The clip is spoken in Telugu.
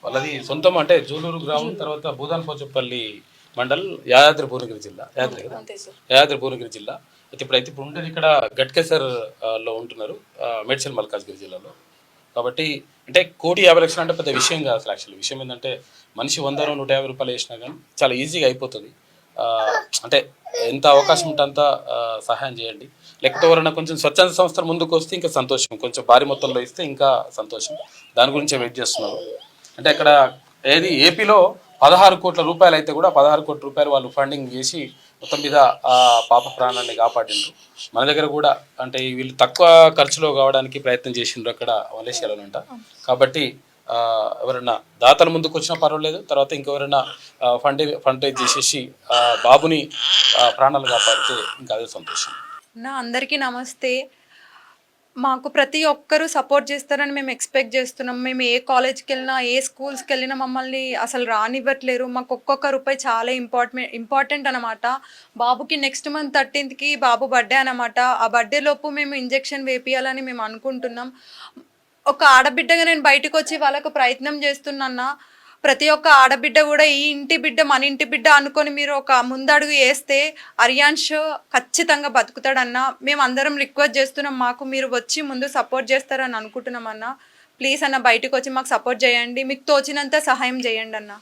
వాళ్ళది సొంతం అంటే జూలూరు గ్రామం, తర్వాత భూదాన్ పోచపల్లి మండల్, యాదాద్రి భువనగిరి జిల్లా. యాదాద్రి కదా, యాదాద్రి భువనగిరి జిల్లా. ఇప్పుడు ఉండేది ఇక్కడ గట్కేసర్ లో ఉంటున్నారు, మేడ్చల్ మల్కాజ్గిరి జిల్లాలో. కాబట్టి అంటే 1,50,00,000 అంటే పెద్ద విషయం కాదు అసలు. యాక్చువల్లీ విషయం ఏంటంటే మనిషి 100-150 రూపాయలు వేసినా కానీ చాలా ఈజీగా అయిపోతుంది. అంటే ఎంత అవకాశం ఉంటే అంత సహాయం చేయండి. లేకపోతే ఎవరైనా కొంచెం స్వచ్ఛంద సంస్థలు ముందుకు వస్తే ఇంకా సంతోషం, కొంచెం భారీ మొత్తంలో ఇస్తే ఇంకా సంతోషం. దాని గురించే వెయిట్ చేస్తున్నారు. అంటే అక్కడ ఏపీలో 16 కోట్ల రూపాయలు అయితే కూడా 16 కోట్ల రూపాయలు వాళ్ళు ఫండింగ్ చేసి మొత్తం మీద ఆ పాప ప్రాణాన్ని కాపాడిండ్రు. మన దగ్గర కూడా అంటే వీళ్ళు తక్కువ ఖర్చులో కావడానికి ప్రయత్నం చేసిండ్రు అక్కడ మలేషియాలోనంట. కాబట్టి ఎవరైనా దాతలు ముందుకు వచ్చినా పర్వాలేదు, తర్వాత ఇంకెవరైనా ఫండ్ చేసేసి బాబుని ప్రాణాలు కాపాడితే ఇంకా అదే సంతోషం. అందరికీ నమస్తే. మాకు ప్రతి ఒక్కరూ సపోర్ట్ చేస్తారని మేము ఎక్స్పెక్ట్ చేస్తున్నాం. మేము ఏ కాలేజ్కి వెళ్ళినా, ఏ స్కూల్స్కి వెళ్ళినా మమ్మల్ని అసలు రానివ్వట్లేరు. మాకు ఒక్కొక్క రూపాయి చాలా ఇంపార్టెంట్ అనమాట. బాబుకి నెక్స్ట్ మంత్ 13th బాబు బర్త్డే అనమాట. ఆ బర్త్డే లోపు మేము ఇంజెక్షన్ వేపియాలని మేము అనుకుంటున్నాం. ఒక ఆడబిడ్డగా నేను బయటకు వచ్చి వాళ్ళకు ప్రయత్నం చేస్తున్నా. ప్రతి ఒక్క ఆడబిడ్డ కూడా ఈ ఇంటి బిడ్డ మన ఇంటి బిడ్డ అనుకొని మీరు ఒక ముందడుగు వేస్తే అరియాన్ష్ ఖచ్చితంగా బతుకుతాడన్న మేము అందరం రిక్వెస్ట్ చేస్తున్నాం. మాకు మీరు వచ్చి ముందు సపోర్ట్ చేస్తారని అనుకుంటున్నాం అన్న. ప్లీజ్ అన్న బయటకు వచ్చి మాకు సపోర్ట్ చేయండి, మీకు తోచినంత సహాయం చేయండి అన్న.